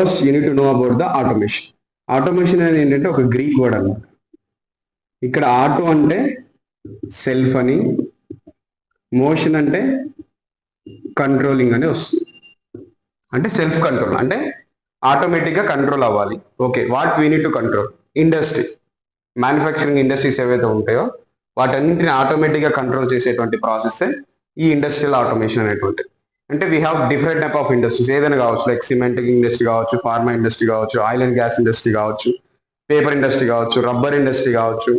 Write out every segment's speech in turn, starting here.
First you need to know about the automation. Automation అనేది ఏంటంటే ఒక గ్రీక్ వర్డ్ అన్నమాట. ఇక్కడ ఆటో అంటే సెల్ఫ్ అని, మోషన్ అంటే కంట్రోలింగ్ అని వస్తుంది. అంటే సెల్ఫ్ కంట్రోల్ అంటే ఆటోమేటిక్గా కంట్రోల్ అవ్వాలి. Okay, what we need to control? Industry, manufacturing industries ఏవైతే ఉంటాయో వాటన్నింటిని ఆటోమేటిక్గా కంట్రోల్ చేసేటువంటి ప్రాసెస్ ఈ ఇండస్ట్రియల్ ఆటోమేషన్ అనేటువంటి. అంటే we have different type of industries, ఏదైనా కావచ్చు, లైక్ సిమెంట్ ఇండస్ట్రీ కావచ్చు, ఫార్మా ఇండస్ట్రీ కావచ్చు, ఆయిల్ అండ్ గ్యాస్ ఇండస్ట్రీ కావచ్చు, పేపర్ ఇండస్ట్రీ కావచ్చు, రబ్బర్ ఇండస్ట్రీ కావచ్చు.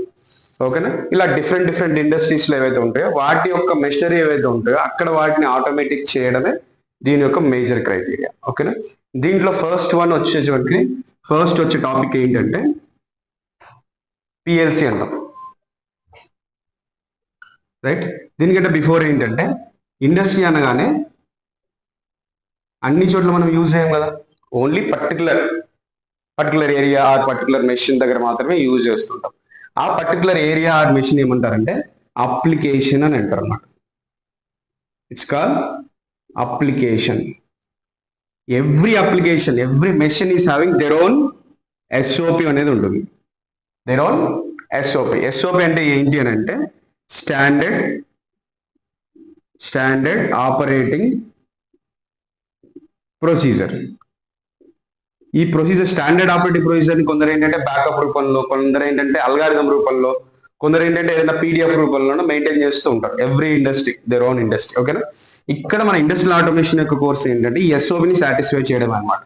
ఓకేనా? ఇలా డిఫరెంట్ ఇండస్ట్రీస్లో ఏవైతే ఉంటాయో వాటి యొక్క మెషినరీ ఏవైతే ఉంటాయో అక్కడ వాటిని ఆటోమేటిక్ చేయడమే దీని యొక్క మేజర్ క్రైటీరియా. ఓకేనా? దీంట్లో ఫస్ట్ వచ్చే టాపిక్ ఏంటంటే పిఎల్సి అంటాం. రైట్? దీనికంటే బిఫోర్ ఏంటంటే ఇండస్ట్రీ అనగానే అన్ని చోట్ల మనం యూజ్ చేయం కదా, only particular area or particular machine దగ్గర మాత్రమే యూజ్ చేస్తుంటాం. ఆ పర్టికులర్ ఏరియా ఆర్ మెషిన్ ఏమంటారంటే అప్లికేషన్ అని అంటారు అన్నమాట. It's call application. Every machine is having their own SOP అనేది ఉంటుంది. దేర్ ఓన్ ఎస్ఓపి అంటే ఏంటి అని అంటే స్టాండర్డ్ ఆపరేటింగ్ ప్రొసీజర్. ఈ ప్రొసీజర్, స్టాండర్డ్ ఆపరేటింగ్ ప్రొసీజర్ని కొందరు ఏంటంటే బ్యాకప్ రూపంలో, కొందరు ఏంటంటే అల్గారిథం రూపంలో, కొందరు ఏంటంటే ఏదైనా పీడిఎఫ్ రూపంలో మెయింటైన్ చేస్తూ ఉంటారు. Every industry their own industry. ఓకేనా? ఇక్కడ మన ఇండస్ట్రియల్ ఆటోమేషన్ యొక్క కోర్స్ ఏంటంటే ఈ ఎస్ఓపిని సాటిస్ఫై చేయడం అనమాట.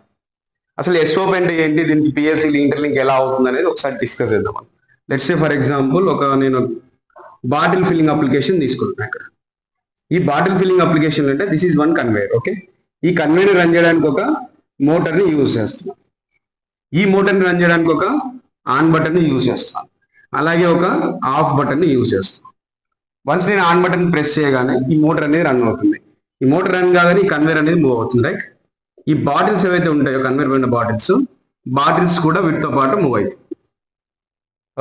అసలు ఎస్ఓపి అంటే ఏంటి, దీనికి పిఎల్సి ఇంటర్లింక్ ఎలా అవుతుంది అనేది ఒకసారి డిస్కస్ చేద్దాం. లెట్స్ సే ఫర్ ఎగ్జాంపుల్ నేను బాటిల్ ఫిల్లింగ్ అప్లికేషన్ తీసుకుంటున్నాను. ఇక్కడ ఈ బాటిల్ ఫిల్లింగ్ అప్లికేషన్ అంటే this is one conveyor. Okay, ఈ కన్వేయర్ రన్ చేయడానికి ఒక మోటార్ని యూజ్ చేస్తున్నాం. ఈ మోటార్ని రన్ చేయడానికి ఒక ఆన్ బటన్ని యూజ్ చేస్తున్నాం. అలాగే ఒక ఆఫ్ బటన్ని యూజ్ చేస్తున్నాం. వన్స్ నేను ఆన్ బటన్ ప్రెస్ చేయగానే ఈ మోటార్ అనేది రన్ అవుతుంది. ఈ మోటార్ రన్ కాగానే ఈ కన్వేయర్ అనేది మూవ్ అవుతుంది. రైట్? ఈ బాటిల్స్ ఏవైతే ఉంటాయో కన్వేయర్ పైన బాటిల్స్ కూడా వీటితో పాటు మూవ్ అవుతాయి.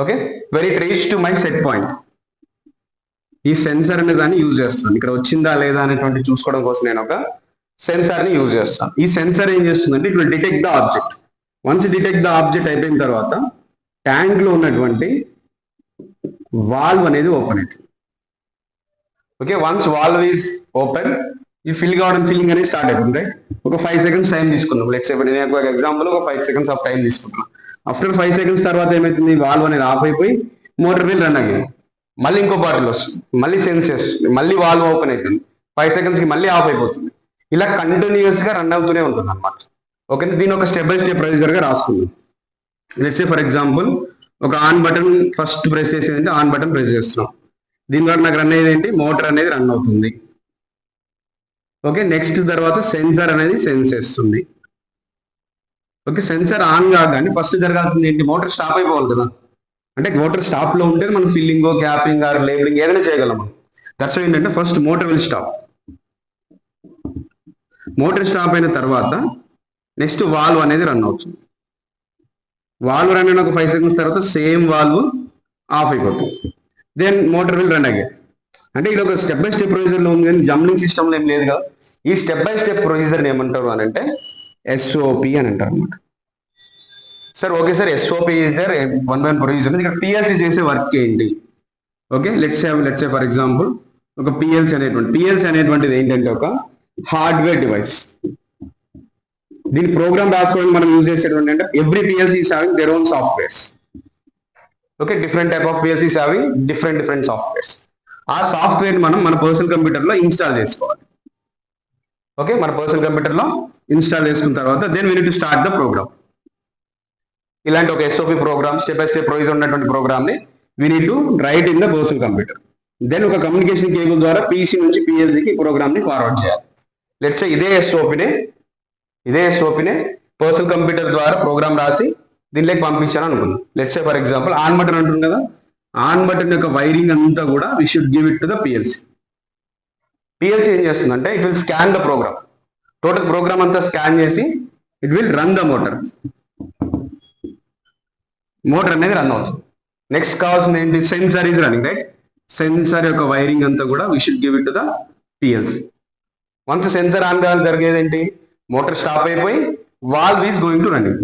Okay, very reach to my set point. ఈ సెన్సార్ అనే దాన్ని యూజ్ చేస్తున్నాను. ఇక్కడ వచ్చిందా లేదా అనేటువంటి చూసుకోవడం కోసం నేను ఒక సెన్సార్ని యూజ్ చేస్తాను. ఈ సెన్సార్ ఏం చేస్తుందంటే it will detect the object. Once detect the object అయిపోయిన తర్వాత ట్యాంక్లో ఉన్నటువంటి వాల్వ్ అనేది ఓపెన్ అవుతుంది. Okay, once valve is open, ఈ ఫిల్లింగ్ అనేది స్టార్ట్ అయిపోతుంది. రైట్? ఒక 5 seconds టైం తీసుకుందాం. లెట్స్ సే నేను ఒక ఎగ్జాంపుల్ ఒక 5 seconds ఆఫ్ టైం తీసుకుంటున్నాను. ఆఫ్టర్ 5 seconds తర్వాత ఏమవుతుంది, వాల్వ్ అనేది ఆఫ్ అయిపోయి మోటార్ వీల్ రన్ అయ్యింది. మళ్ళీ ఇంకో బాటిల్ వస్తుంది, మళ్ళీ సెన్స్ చేస్తుంది, మళ్ళీ వాల్వ్ ఓపెన్ అవుతుంది, 5 seconds కి మళ్ళీ ఆఫ్ అయిపోతుంది. ఇలా కంటిన్యూస్ గా రన్ అవుతూనే ఉంటుంది అనమాట. ఓకే, దీని ఒక స్టెప్ బై స్టెప్ ప్రొసీజర్ గా రాసుకుందాం. లెట్స్ సే ఫర్ ఎగ్జాంపుల్ ఒక ఆన్ బటన్ ఫస్ట్ ప్రెస్ చేసేది ఆన్ బటన్ ప్రెస్ చేస్తున్నాం. దీని ద్వారా నాకు రన్ అయ్యేది ఏంటి, మోటార్ అనేది రన్ అవుతుంది. ఓకే, నెక్స్ట్ తర్వాత సెన్సార్ అనేది సెన్స్ చేస్తుంది. ఓకే, సెన్సార్ ఆన్ కాగానే ఫస్ట్ జరగాల్సింది ఏంటి, మోటార్ స్టాప్ అయిపోవాలి కదా. అంటే మోటార్ స్టాప్ లో ఉంటే మనం ఫిల్లింగ్, క్యాపింగ్ ఆర్ లేబులింగ్ ఏదైనా చేయగలం. దట్స్ ఏంటంటే first motor will stop. Motor stop అయిన తర్వాత నెక్స్ట్ వాల్వ్ అనేది రన్ అవుతుంది. వాల్వ్ రన్ అయిన ఒక 5 seconds తర్వాత సేమ్ వాల్వ్ ఆఫ్ అయిపోతుంది. Then motor will run again. అంటే ఇది ఒక స్టెప్ బై స్టెప్ ప్రొసీజర్లో ఉంది, కానీ జంబ్లింగ్ సిస్టమ్లో ఏం లేదు కదా. ఈ స్టెప్ బై స్టెప్ ప్రొసీజర్ని ఏమంటారు అని అంటే ఎస్ఓపి అని అంటారు అనమాట. Sir okay sir, SOP is the one by one procedure. ఇక్కడ పిఎల్సి చేసే వర్క్ ఏంటి? Okay, let's say for example ఒక పిఎల్సి అనేటువంటిది ఏంటంటే ఒక హార్డ్వేర్ డివైస్. దీని ప్రోగ్రామ్ రాసుకోవడానికి మనం యూజ్ చేసేటువంటి అంటే every PLC is having their own softwares. Okay, different type of PLCs having different softwares. ఆ సాఫ్ట్వేర్ మనం మన పర్సనల్ కంప్యూటర్లో ఇన్స్టాల్ చేసుకోవాలి. ఓకే, మన పర్సనల్ కంప్యూటర్లో ఇన్స్టాల్ చేసుకున్న తర్వాత then we need to start the program. ఇలాంటి ఒక SOP program, step by step procedure ఉన్నటువంటి ప్రోగ్రామ్ని we need to write in the personal computer. Then ఒక కమ్యూనికేషన్ కేబుల్ ద్వారా పీసీ నుంచి పిఎల్సీకి ప్రోగ్రామ్ని ఫార్వర్డ్ చేయాలి. లెట్స్ సే ఇదే ఎస్ఓపినే పర్సనల్ కంప్యూటర్ ద్వారా ప్రోగ్రామ్ రాసి దీనిలోకి పంపించాను అనుకుందాం. Let's say for example on button ఉంటుంది కదా, ఆన్ బటన్ యొక్క వైరింగ్ అంతా కూడా we should give it to the PLC. PLC ఏం చేస్తుందంటే it will scan the program. Total program అంతా స్కాన్ చేసి it will run the motor అనేది రన్ అవుతుంది. నెక్స్ట్ కావాల్సింది ఏంటి, sensor is running. Right? Sensor యొక్క వైరింగ్ అంతా కూడా we should give it to the PLC. Once sensor on కావాలి జరిగేది ఏంటి, మోటార్ స్టాప్ అయిపోయి valve is going to running.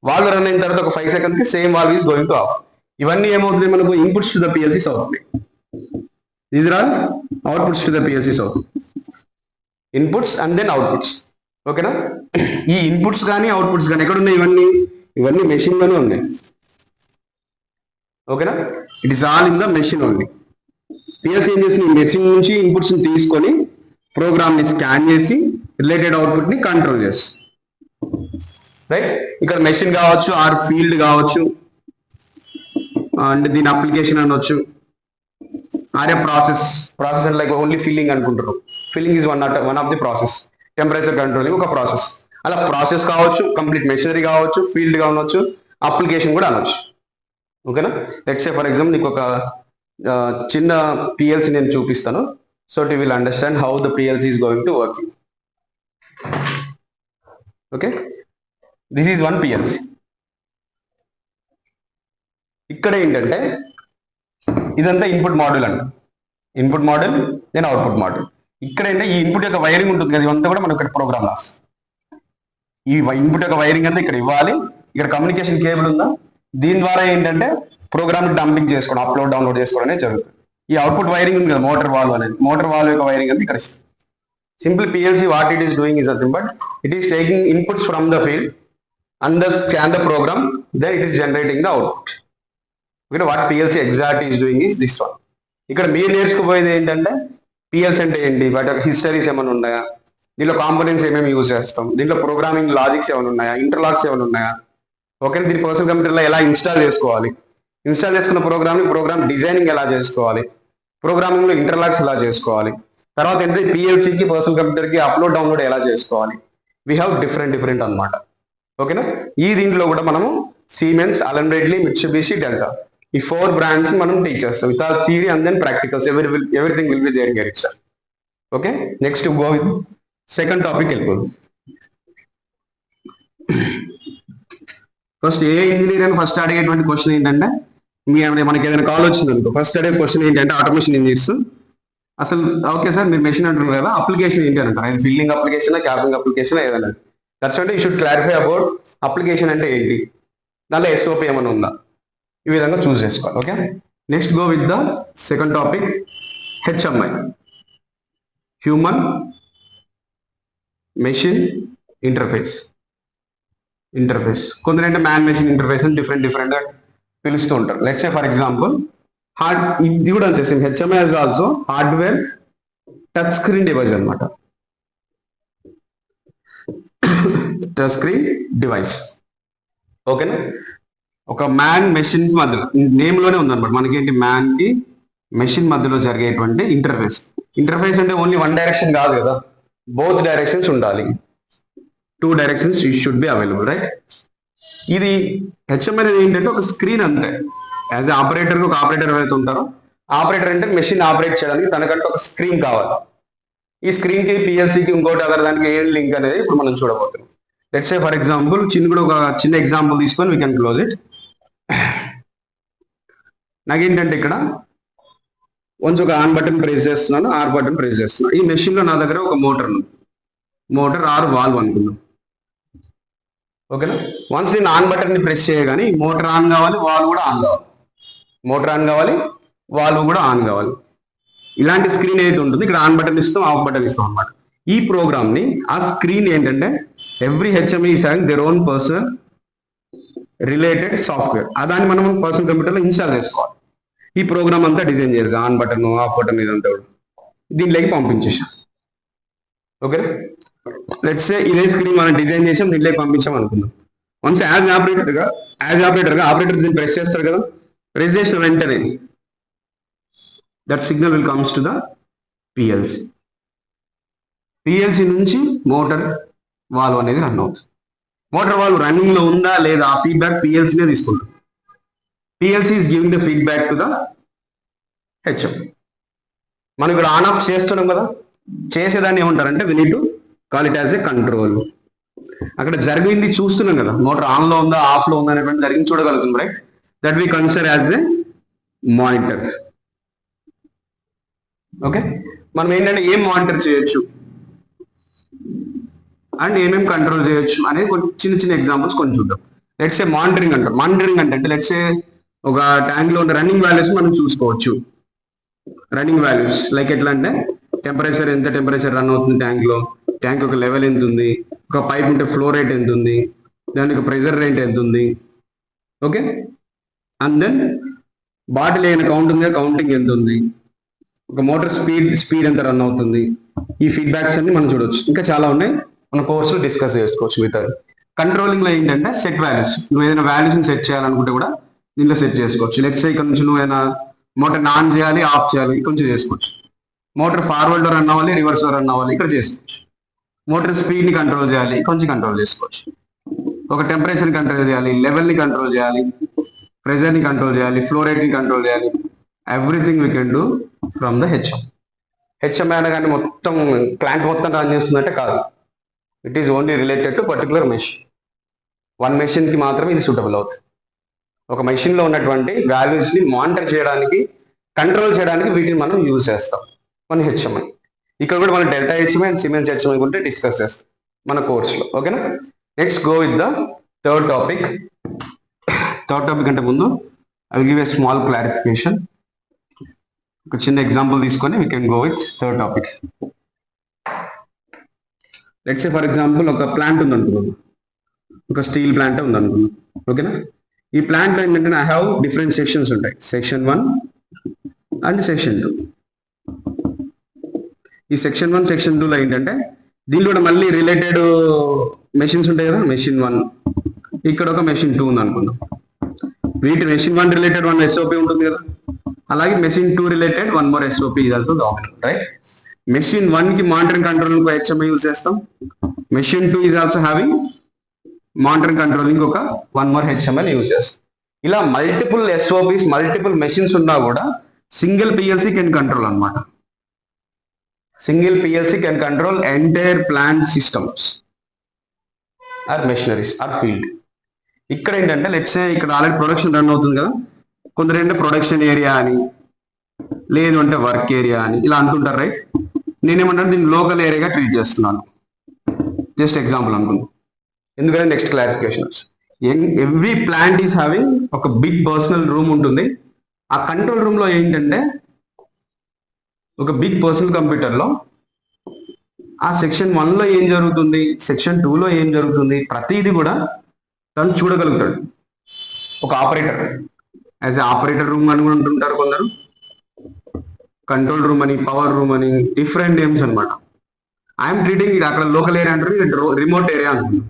Valve run అయిన తర్వాత ఒక 5 seconds కి same valve is going to of. ఇవన్నీ ఏమవుతుంది మనకు ఇన్పుట్స్ టు ద పిఎల్సీస్ అవుతుంది. These are all outputs to the PLCs అవుతుంది. Inputs and then outputs. ఓకేనా? ఈ ఇన్పుట్స్ కానీ అవుట్పుట్స్ కానీ ఎక్కడ ఉన్నాయి? ఇవన్నీ మెషిన్ లోనే ఉన్నాయి. ఓకేనా? It is all in the machine only. PLC ఏం చేస్తుంది? మెషిన్ నుంచి ఇన్పుట్స్ తీసుకొని ప్రోగ్రామ్ ని స్కాన్ చేసి రిలేటెడ్ అవుట్పుట్ ని కంట్రోల్ చేస్తుంది. రైట్? ఇక్కడ మెషిన్ కావచ్చు, ఆర్ ఫీల్డ్ కావచ్చు, అండ్ దీని అప్లికేషన్ అనొచ్చు, or a process and like only filling అనుకుంటారు. Filling is one of the process. Temperature controlling ఒక ప్రాసెస్. అలా ప్రాసెస్ కావచ్చు, కంప్లీట్ మెషినరీ కావచ్చు, ఫీల్డ్ కావచ్చు, అప్లికేషన్ కూడా అనొచ్చు. ఓకేనా? లెట్స్ సే ఫర్ ఎగ్జాంపుల్ నీకు ఒక చిన్న పిఎల్సీ నేను చూపిస్తాను. So to will understand how the PLC is going to work. Okay, this is one PLC. ఇక్కడ ఏంటంటే ఇదంతా ఇన్పుట్ మాడ్యూల్ అంట. Input module then output module. ఇక్కడ ఏంటంటే ఈ ఇన్పుట్ యొక్క వైరింగ్ ఉంటుంది కదా, ఇదంతా కూడా మనం ఇక్కడ ప్రోగ్రామ్ రాస్తాం. ఈ ఇన్పుట్ యొక్క వైరింగ్ అంతా ఇక్కడ ఇవ్వాలి. ఇక్కడ కమ్యూనికేషన్ కేబుల్ ఉందా, దీని ద్వారా ఏంటంటే ప్రోగ్రామ్ డంపింగ్ చేసుకోవడం, అప్లోడ్ డౌన్లోడ్ చేసుకోవడం అనేది జరుగుతుంది. ఈ అవుట్పుట్ వైరింగ్ ఉంది కదా, మోటార్ వాల్వ్ అనేది, మోటార్ వాల్వ్ యొక్క వైరింగ్ అంతా ఇక్కడ ఇస్తుంది. Simple PLC what it is doing is nothing but it is taking inputs from the field and thus scan the program, then it is generating the output. Okay, what PLC exactly is doing is this one. ఇక్కడ మీరు నేర్చుకోబోయేది ఏంటంటే PLC అంటే ఏంటి, వాటి యొక్క histories ఏమైనా ఉన్నాయా, దీనిలో కాంపోనెంట్స్ ఏమేమి యూజ్ చేస్తాం, దీంట్లో ప్రోగ్రామింగ్ లాజిక్స్ ఏమైనా ఉన్నాయా, ఇంటర్లాక్స్ ఏమైనా ఉన్నాయా, ఓకే, దీని పర్సనల్ కంప్యూటర్లో ఎలా ఇన్స్టాల్ చేసుకోవాలి, ఇన్స్టాల్ చేసుకున్న ప్రోగ్రామ్ డిజైనింగ్ ఎలా చేసుకోవాలి, ప్రోగ్రామింగ్లో ఇంటర్లాక్స్ ఎలా చేసుకోవాలి, తర్వాత ఏంటంటే పిఎల్సీకి పర్సనల్ కంప్యూటర్కి అప్లోడ్ డౌన్లోడ్ ఎలా చేసుకోవాలి. వీ హ్యావ్ డిఫరెంట్ అనమాట. ఓకేనా? ఈ దీంట్లో కూడా మనము Siemens, Allen Bradley, Mitsubishi, Delta ఈ 4 బ్రాండ్స్ మనం టీచ్ చేస్తాం with all theory and then practicals. Everything will be there in here. Okay, next go with second topic వెళ్ళిపోదు. ఫస్ట్ ఏ ఇంజనీర్ అని ఫస్ట్ అడిగేటువంటి క్వశ్చన్ ఏంటంటే, మనకి ఏదైనా కాల్ వచ్చింది అనుకో, ఫస్ట్ అడిగే క్వశ్చన్ ఏంటంటే ఆటోమేషన్ ఇంజనీర్స్ అసలు ఓకే సార్ మీరు మెషిన్ అంటున్నారు కదా, అప్లికేషన్ ఏంటి అంటారు. అది ఫిల్లింగ్ అప్లికేషన్, క్యాపింగ్ అప్లికేషన్ ఏదైనా. దట్స్ అంటే you should clarify about application అంటే ఏంటి, దాంట్లో ఎస్ఓపి ఏమైనా ఉందా, ఈ విధంగా చూస్ చేసుకోవాలి. Okay, next go with the second topic HMI, human machine interface. కొందరంటే మ్యాన్ మెషిన్ ఇంటర్ఫేస్ అని డిఫరెంట్ పిలుస్తూ ఉంటారు. లెట్స్ సే ఫర్ ఎగ్జాంపుల్ ఇది కూడా అంతే same. HMI is also hardware touch screen device అనమాట. Touch screen device. ఓకేనా? ఒక మ్యాన్ మెషిన్ మధ్యలో, నేమ్ లోనే ఉందన్నమాట మనకేంటి, మ్యాన్ కి మెషిన్ మధ్యలో జరిగేటువంటి ఇంటర్ఫేస్. ఇంటర్ఫేస్ అంటే ఓన్లీ వన్ డైరెక్షన్ కాదు కదా, బోత్ డైరెక్షన్స్ ఉండాలి. 2 directions should be available, right? ఇది హెచ్ఎంఐ అనేది ఏంటంటే ఒక స్క్రీన్ అంతే. యాజ్ ఎ ఆపరేటర్, ఒక ఆపరేటర్ ఎవరైతే ఉంటారో, ఆపరేటర్ అంటే మెషిన్ ఆపరేట్ చేయడానికి తనకంటే ఒక స్క్రీన్ కావాలి. ఈ స్క్రీన్ కి పిఎల్సీకి ఇంకోటి అదర్ దానికి ఏం లింక్ అనేది ఇప్పుడు మనం చూడబోతున్నాం. లెట్స్ సే ఫర్ ఎగ్జాంపుల్ ఒక చిన్న ఎగ్జాంపుల్ తీసుకొని వీ కెన్ క్లోజ్ ఇట్. నాకేంటంటే ఇక్కడ వన్స్ ఒక ఆన్ బటన్ ప్రెస్ చేస్తున్నాను, ఆర్ బటన్ ప్రెస్ చేస్తున్నాను. ఈ మెషిన్ లో నా దగ్గర ఒక మోటార్ ఉంది, మోటార్ ఆర్ వాల్వ్ అనుకుందాం. ఓకేనా? వన్స్ నేను ఆన్ బటన్ ని ప్రెస్ చేయగానే మోటార్ ఆన్ కావాలి, వాల్వ్ కూడా ఆన్ కావాలి. మోటార్ ఆన్ కావాలి, వాల్వ్ కూడా ఆన్ కావాలి. ఇలాంటి స్క్రీన్ ఏదైతే ఉంటుంది, ఇక్కడ ఆన్ బటన్ ఇస్తాం, ఆఫ్ బటన్ ఇస్తాం అనమాట. ఈ ప్రోగ్రామ్ ని, ఆ స్క్రీన్ ఏంటంటే every HMI is having their own personal related software. దాన్ని మనం పర్సనల్ కంప్యూటర్లో ఇన్స్టాల్ చేసుకోవాలి. ఈ ప్రోగ్రామ్ అంతా డిజైన్ చేయాలి, ఆన్ బటన్, ఆఫ్ బటన్ ఇదంతా కూడా దీనిలోకి పంపించేసాం. ఓకేనా? లెట్స్ సే ఇదే స్క్రీన్ మనం డిజైన్ చేసాం, దీనిలోకి పంపించాం అనుకుందాం. వన్స్ యాజ్ ఆపరేటర్గా ఆపరేటర్ దీన్ని ప్రెస్ చేస్తారు కదా, ప్రెస్ చేసిన వెంటనే that signal will comes to the PLC. PLC నుంచి మోటార్ వాల్వ్ అనేది రన్ అవుతుంది. మోటార్ వాల్వ్ రన్నింగ్ లో ఉందా లేదా ఆ ఫీడ్బ్యాక్ పిఎల్సీనే తీసుకుంటుంది. PLC is giving the feedback to the HM. మనం ఇక్కడ ఆన్ ఆఫ్ చేస్తున్నాం కదా, చేసేదాన్ని ఏమంటారంటే we need to call it as a control. అక్కడ జరిగింది చూస్తున్నాం కదా, మోటార్ ఆన్ లో ఉందా ఆఫ్ లో ఉందా అనేటువంటి జరిగింది చూడగలుగుతుంది, right? That we consider as a monitor. Okay, మనం ఏంటంటే ఏం మానిటర్ చేయొచ్చు, అండ్ ఏమేమి కంట్రోల్ చేయొచ్చు అనేది కొన్ని చిన్న చిన్న ఎగ్జాంపుల్స్ కొన్ని చూద్దాం. లెట్స్ ఏ మానిటరింగ్ అంటారు. మానిటరింగ్ అంటే లెట్స్ ఏ ఒక ట్యాంక్ లో ఉన్న రన్నింగ్ వాల్యూస్ మనం చూసుకోవచ్చు. రన్నింగ్ వాల్యూస్ లైక్ ఎట్లా అంటే టెంపరేచర్, ఎంత టెంపరేచర్ రన్ అవుతుంది ట్యాంక్ లో, ట్యాంక్ యొక్క లెవెల్ ఎంత ఉంది, ఒక పైప్ ఉంటే ఫ్లో రేట్ ఎంత ఉంది, దానికి ప్రెషర్ రేట్ ఎంత ఉంది, ఓకే. అండ్ దెన్ బాటిల్ అయిన కౌంట్ ఉంది, కౌంటింగ్ ఎంత ఉంది, ఒక మోటార్ స్పీడ్ ఎంత రన్ అవుతుంది, ఈ ఫీడ్బ్యాక్స్ అన్ని మనం చూడవచ్చు. ఇంకా చాలా ఉన్నాయి, మన కోర్సులో డిస్కస్ చేసుకోవచ్చు. విత్ కంట్రోలింగ్ లో ఏంటంటే సెట్ వాల్యూస్, నువ్వు ఏదైనా వాల్యూస్ సెట్ చేయాలనుకుంటే కూడా దీనిలో సెట్ చేసుకోవచ్చు. లెట్స్ ఇక్కడ నుంచి నువ్వు ఏదైనా మోటార్ ఆన్ చేయాలి, ఆఫ్ చేయాలి, కొంచెం చేసుకోవచ్చు. మోటార్ ఫార్వర్డ్ లో రన్ అవ్వాలి, రివర్స్ లో రన్ అవ్వాలి, ఇక్కడ చేసుకోవచ్చు. మోటార్ స్పీడ్ ని కంట్రోల్ చేయాలి, కొంచెం కంట్రోల్ చేసుకోవచ్చు. ఒక టెంపరేచర్ ని కంట్రోల్ చేయాలి, లెవెల్ ని కంట్రోల్ చేయాలి, ప్రెషర్ ని కంట్రోల్ చేయాలి, ఫ్లో రేట్ ని కంట్రోల్ చేయాలి. Everything we can do from the HM. HM అయినా కానీ మొత్తం ప్లాంట్ మొత్తం రన్ చేస్తుందంటే కాదు. It is only related to particular machine. One machine కి మాత్రమే ఇది సూటబుల్ అవుతుంది. ఒక మెషిన్ లో ఉన్నటువంటి వాల్యూస్ ని మానిటర్ చేయడానికి, కంట్రోల్ చేయడానికి వీటిని మనం యూజ్ చేస్తాం మన హెచ్ఎంఐ. ఇక్కడ కూడా మనం delta HMI and siemens HMI గురించి డిస్కస్ చేస్తాం మన కోర్సులో, ఓకేనా. Next go with the third topic. Third topic అంటే ముందు I will give a small clarification. ఒక చిన్న ఎగ్జాంపుల్ తీసుకొని we can go with third topic. Let's say for example ఒక ప్లాంట్ ఉంది అనుకున్నాం, ఒక స్టీల్ ప్లాంట్ ఉంది అనుకున్నాం, ఓకేనా. ఈ ప్లాంట్ లో ఏంటంటే ఐ హ్యావ్ డిఫరెంట్ సెక్షన్స్ ఉంటాయి, సెక్షన్ 1 అండ్ సెక్షన్ 2. ఈ సెక్షన్ 1 సెక్షన్ 2 లో ఏంటంటే దీనిలో కూడా మళ్ళీ రిలేటెడ్ మెషిన్స్ ఉంటాయి కదా. మెషిన్ 1 ఇక్కడ ఒక మెషిన్ 2 ఉంది అనుకుందాం. వీటి మెషిన్ 1 రిలేటెడ్ 1 SOP ఉంటుంది కదా, అలాగే machine 2 related 1 more SOP is also dominant, right. Machine 1 కి మానిటరింగ్ కంట్రోలింగ్ హెచ్ఎంఐ యూజ్ చేస్తాం. Machine 2 is also having monitoring controlling ఒక 1 more హెచ్ఎంఐ యూజ్ చేస్తాం. ఇలా మల్టిపుల్ SOPs, మల్టిపుల్ మెషిన్స్ ఉన్నా కూడా సింగిల్ PLC కెన్ కంట్రోల్ అన్నమాట. Single PLC can control entire plant systems or machineries or field. ఇక్కడ ఏంటంటే let's say ఇక్కడ ఆల్రెడీ ప్రొడక్షన్ రన్ అవుతుంది కదా, కొందరు ఏంటంటే ప్రొడక్షన్ ఏరియా అని, లేదు అంటే వర్క్ ఏరియా అని ఇలా అంటుంటారు, రైట్. నేనేమంటాను దీన్ని లోకల్ ఏరియాగా ట్రీట్ చేస్తున్నాను. జస్ట్ ఎగ్జాంపుల్ అనుకుందాం, ఎందుకంటే next clarification. Every plant is having ఒక బిగ్ పర్సనల్ రూమ్ ఉంటుంది. ఆ కంట్రోల్ రూమ్ లో ఏంటంటే ఒక బిగ్ పర్సనల్ కంప్యూటర్ లో ఆ సెక్షన్ 1 లో ఏం జరుగుతుంది, సెక్షన్ 2 లో ఏం జరుగుతుంది, ప్రతిదీ కూడా తను చూడగలుగుతాడు. ఒక operator, as a operator room అని కూడా ఉంటుంటారు కొందరు, కంట్రోల్ రూమ్ అని, పవర్ రూమ్ అని, డిఫరెంట్ నేమ్స్ అనమాట. ఐఎమ్ ట్రీటింగ్ ఇది అక్కడ లోకల్ ఏరియా అంటారు, ఇది రిమోట్ ఏరియా అంటున్నాను.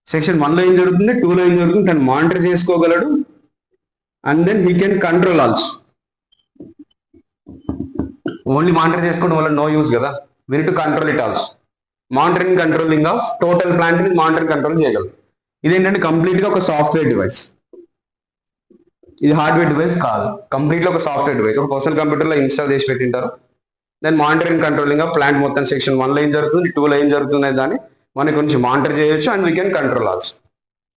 సెక్షన్ 1 లో ఏం జరుగుతుంది, 2 లో ఏం జరుగుతుంది తను మానిటర్ చేసుకోగలడు. And then he can control also. Only monitor చేసుకోవడం వల్ల నో యూజ్ కదా, we need to control it also. Monitoring controlling of total plant ని మానిటరింగ్ కంట్రోల్ చేయగలరు. ఇదేంటంటే కంప్లీట్ గా ఒక సాఫ్ట్వేర్ డివైస్, ఇది హార్డ్వేర్ డివైస్ కాదు, కంప్లీట్ గా ఒక సాఫ్ట్వేర్ డివైస్. ఒక పర్సనల్ కంప్యూటర్ లో ఇన్స్టాల్ చేసి పెట్టింటారు. Then monitoring controlling of plant మొత్తం సెక్షన్ 1 లో ఏం జరుగుతుంది, 2 లో ఏం జరుగుతుంది దాన్ని మనకి కొంచెం మానిటర్ చేయొచ్చు. And we can control also,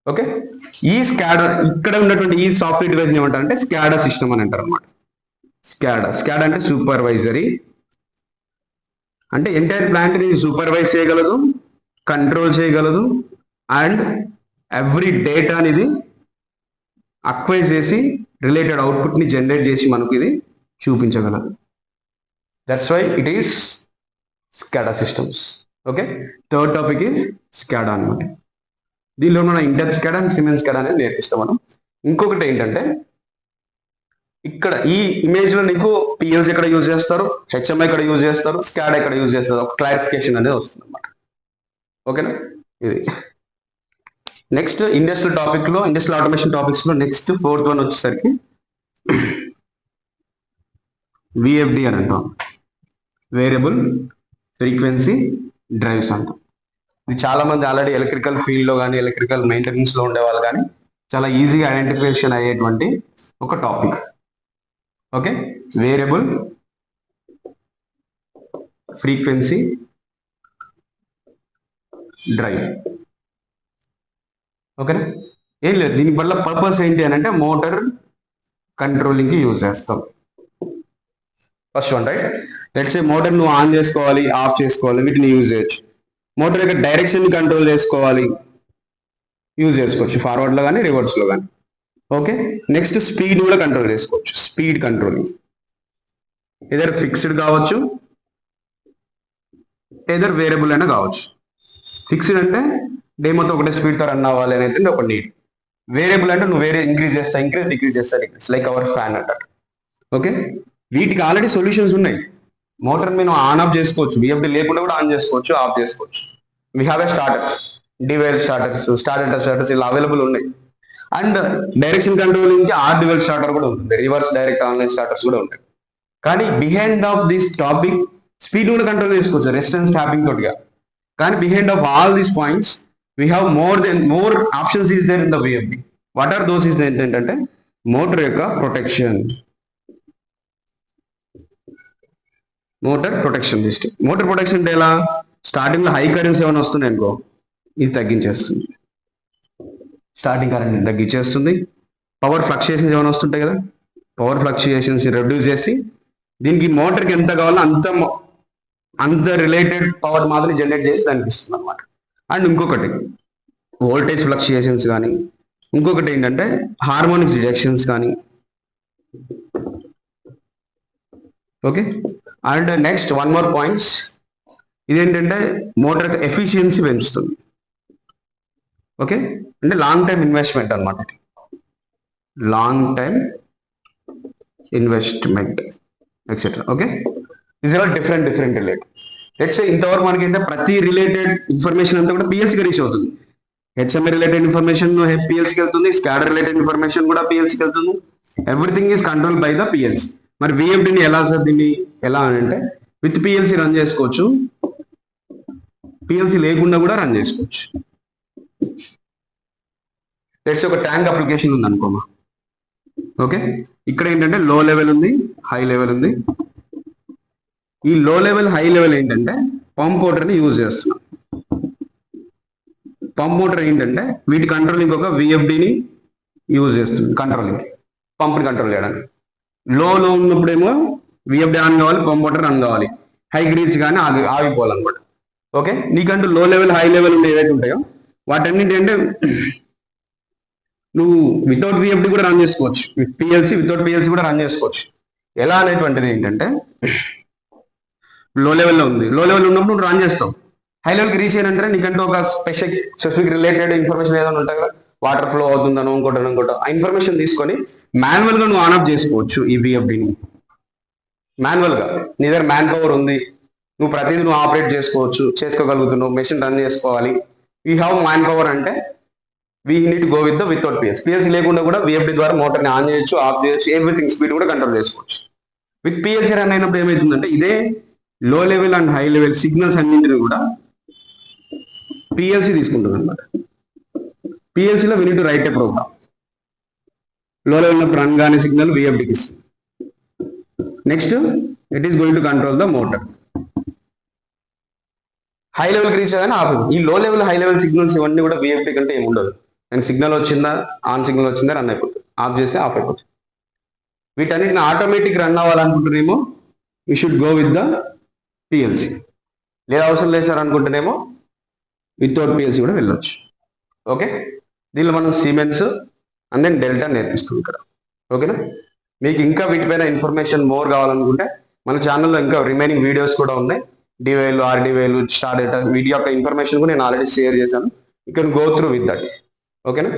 okay. ఈ స్కాడా, ఇక్కడ ఉన్నటువంటి ఈ సాఫ్ట్వేర్ డివైస్ ఏమంటారంటే స్కాడా సిస్టమ్ అని అంటారు అనమాట. స్కాడా అంటే సూపర్వైజరీ, అంటే ఎంటైర్ ప్లాంట్ ని సూపర్వైజ్ చేయగలదు, కంట్రోల్ చేయగలదు, అండ్ ఎవ్రీ డేటా అనేది అక్వైజ్ చేసి రిలేటెడ్ అవుట్పుట్ ని జనరేట్ చేసి మనకు ఇది చూపించగలదు. That's why it is SCADA systems, okay. Third topic is SCADA అనమాట. దీనిలో మన ఇంటర్ స్కాడా అండ్ సిమెన్స్ స్కాడా అనేది నేర్పిస్తాం మనం. ఇంకొకటి ఏంటంటే ఇక్కడ ఈ ఇమేజ్ లో నీకు PLC ఎక్కడ యూజ్ చేస్తారు, HMI ఎక్కడ యూజ్ చేస్తారు, స్కాడా ఎక్కడ యూజ్ చేస్తారు, ఒక క్లారిఫికేషన్ అనేది వస్తుంది అనమాట, ఓకేనా. ఇది నెక్స్ట్ ఇండస్ట్రియల్ టాపిక్ లో, ఇండస్ట్రియల్ ఆటోమేషన్ టాపిక్స్ లో నెక్స్ట్ 4th వన్ వచ్చేసరికి VFD అని అంటాం, వేరియబుల్ ఫ్రీక్వెన్సీ డ్రైవ్స్ అంటాం. ఇది చాలా మంది ఆల్రెడీ ఎలక్ట్రికల్ ఫీల్డ్ లో కానీ, ఎలక్ట్రికల్ మెయింటెనెన్స్ లో ఉండే వాళ్ళు కానీ చాలా ఈజీగా ఐడెంటిఫికేషన్ అయ్యేటువంటి ఒక topic, okay. Variable frequency drive, ఓకేనా. ఏం లేదు, దీని వల్ల పర్పస్ ఏంటి అని అంటే మోటార్ కంట్రోలింగ్ కి యూజ్ చేస్తాం. First one, right. Let's say motor నువ్వు ఆన్ చేసుకోవాలి, ఆఫ్ చేసుకోవాలి, వీటిని యూజ్ చేయొచ్చు. మోటార్ యొక్క డైరెక్షన్ కంట్రోల్ చేసుకోవాలి, యూజ్ చేసుకోవచ్చు, ఫార్వర్డ్లో కానీ రివర్స్లో కానీ. ఓకే, నెక్స్ట్ స్పీడ్ కూడా కంట్రోల్ చేసుకోవచ్చు. స్పీడ్ కంట్రోలింగ్ ఏదర్ ఫిక్స్డ్ కావచ్చు, ఏదర్ వేరియబుల్ అయినా కావచ్చు. ఫిక్స్డ్ అంటే డేమోతో ఒకటే స్పీడ్తో రన్ అవ్వాలి అనేది ఒక నీడ్. వేరియబుల్ అంటే నువ్వు వేరే ఇంక్రీజ్ చేస్తా, డిక్రీజ్ చేస్తా, లైక్ అవర్ ఫ్యాన్ అంటారు. ఓకే, వీటికి ఆల్రెడీ సొల్యూషన్స్ ఉన్నాయి. మోటార్ మేము ఆన్ ఆఫ్ చేసుకోవచ్చు, విఎఫ్డి లేకుండా కూడా ఆన్ చేసుకోవచ్చు, ఆఫ్ చేసుకోవచ్చు. We have a starters, DOL starters, starters ఇలా అవైలబుల్ ఉన్నాయి. అండ్ డైరెక్షన్ కంట్రోలింగ్ కి డివైల్ స్టార్టర్ కూడా ఉంటుంది, రివర్స్ డైరెక్ట్ ఆన్లైన్ స్టార్టర్స్ కూడా ఉంటాయి. కానీ behind of this topic speed కూడా కంట్రోల్ చేసుకోవచ్చు రెసిస్టెన్స్ ట్యాపింగ్ తోటిగా. కానీ behind of all these points we have more options is there in the VFD. What are those is ఏంటంటే మోటార్ యొక్క protection, motor protection system. Motor protection అంటే ఎలా? Starting లో high currents ఏమైనా వస్తున్నాయి అనుకో, ఇది తగ్గించేస్తుంది. స్టార్టింగ్ కరెంట్ తగ్గించేస్తుంది. పవర్ ఫ్లక్చుయేషన్స్ ఏమైనా వస్తుంటాయి కదా, పవర్ ఫ్లక్చుయేషన్స్ రెడ్యూస్ చేసి దీనికి మోటార్కి ఎంత కావాలో అంత రిలేటెడ్ పవర్ మాత్రం జనరేట్ చేసి దానికి ఇస్తుంది అనమాట. అండ్ ఇంకొకటి వోల్టేజ్ ఫ్లక్చుయేషన్స్ కానీ, ఇంకొకటి ఏంటంటే హార్మోనిక్స్ రిజెక్షన్స్ కానీ. Okay, and next one more points, ఇదేంటంటే మోటార్ ఎఫిషియన్సీ పెంచుతుంది. ఓకే, అంటే లాంగ్ టైం ఇన్వెస్ట్మెంట్ అనమాట, long time investment etcetera. Okay, these are different related. Let's say ఇంతవరకు మనకి ఏంటంటే ప్రతి రిలేటెడ్ ఇన్ఫర్మేషన్ అంతా కూడా పిఎల్సీకి రీచ్ అవుతుంది. హెచ్ఎంఐ రిలేటెడ్ ఇన్ఫర్మేషన్ పిఎల్సీకి వెళ్తుంది, స్కాడర్ రిలేటెడ్ ఇన్ఫర్మేషన్ కూడా పిఎల్సీకి వెళ్తుంది. Everything is control by the PLC. మరి విఎఫ్డిని ఎలా సార్ దీన్ని ఎలా అని అంటే విత్ పిఎల్సీ రన్ చేసుకోవచ్చు, పిఎల్సీ లేకుండా కూడా రన్ చేసుకోవచ్చు. లెట్స్ ఒక ట్యాంక్ అప్లికేషన్ ఉంది అనుకోమా. ఓకే, ఇక్కడ ఏంటంటే లో లెవెల్ ఉంది, హై లెవెల్ ఉంది. ఈ లో లెవెల్ హై లెవెల్ ఏంటంటే పంప్ మోటార్ని యూజ్ చేస్తున్నాం. పంప్ మోటార్ ఏంటంటే వీటి కంట్రోలింగ్ ఒక విఎఫ్డిని యూజ్ చేస్తుంది, కంట్రోలింగ్ పంప్ని కంట్రోల్ చేయడానికి. లోలో ఉన్నప్పుడేమో విఎఫ్డి ఆన్ కావాలి, పంప్ మోటార్ రన్ కావాలి, హై రీచ్ కానీ ఆగిపోవాలన్నమాట. ఓకే, నీకంటూ లో లెవెల్ హై లెవెల్ ఉండే ఏదైతే ఉంటాయో వాటన్నింటి అంటే నువ్వు వితౌట్ విఎఫ్డి కూడా రన్ చేసుకోవచ్చు, వితౌట్ పిఎల్సీ కూడా రన్ చేసుకోవచ్చు. ఎలా అనేటువంటిది ఏంటంటే లో లెవెల్లో ఉంది, లో లెవెల్ ఉన్నప్పుడు నువ్వు రన్ చేస్తావు. హై లెవెల్కి రీచ్ అయినంటే నీకంటూ ఒక స్పెసిఫిక్ రిలేటెడ్ ఇన్ఫర్మేషన్ ఏదైనా ఉంటాయి కదా, వాటర్ ఫ్లో అవుతుందనో ఇంకోటో ఆ ఇన్ఫర్మేషన్ తీసుకొని మాన్యువల్గా నువ్వు ఆన్ ఆఫ్ చేసుకోవచ్చు ఈ విఎఫ్డిని. మాన్యువల్గా నీ దగ్గర మ్యాన్ పవర్ ఉంది, నువ్వు ప్రతిదీ నువ్వు ఆపరేట్ చేసుకోగలుగుతున్నావు, మెషిన్ రన్ చేసుకోవాలి. వీ హ్యావ్ మ్యాన్ పవర్ అంటే we need go with without PLC లేకుండా కూడా విఎఫ్డి ద్వారా మోటార్ని ఆన్ చేయొచ్చు, ఆఫ్ చేయొచ్చు, ఎవ్రీథింగ్ స్పీడ్ కూడా కంట్రోల్ చేసుకోవచ్చు. విత్ పిఎల్సీ రన్ అయినప్పుడు ఏమవుతుందంటే ఇదే low level and high level signals అన్నింటినీ కూడా పిఎల్సీ తీసుకుంటుంది అనమాట. పిఎల్సీలో we need to write a program. Low level run కానీ సిగ్నల్ విఎఫ్డికి ఇస్తుంది. Next it is going to control the motor. High లెవెల్కి రీచ్ అయ్యాని ఆఫ్. ఈ లో లెవెల్ హై లెవెల్ సిగ్నల్స్ ఇవన్నీ కూడా విఎఫ్డి కంటే ఏమి ఉండదు. నేను సిగ్నల్ వచ్చిందా, ఆన్ సిగ్నల్ వచ్చిందా రన్ అయిపోతుంది, ఆఫ్ చేస్తే ఆఫ్ అయిపోతుంది. వీటన్నిటిని ఆటోమేటిక్ రన్ అవ్వాలనుకుంటున్నామో we should go with the PLC. లేదా అవసరం లేదు సార్ అనుకుంటేనేమో వితౌట్ పిఎల్సీ కూడా వెళ్ళొచ్చు. ఓకే, దీనిలో మనం సిమెన్స్ అండ్ దెన్ డెల్టా నేర్పిస్తుంది ఇక్కడ. ఓకేనా, మీకు ఇంకా వీటిపైన ఇన్ఫర్మేషన్ మోర్ కావాలనుకుంటే మన ఛానల్లో ఇంకా రిమైనింగ్ వీడియోస్ కూడా ఉన్నాయి. డివైలు, ఆర్డివైలు, స్టార్ డేటా వీటి యొక్క ఇన్ఫర్మేషన్ కూడా నేను ఆల్రెడీ షేర్ చేశాను. You can go through with that. ఓకేనా.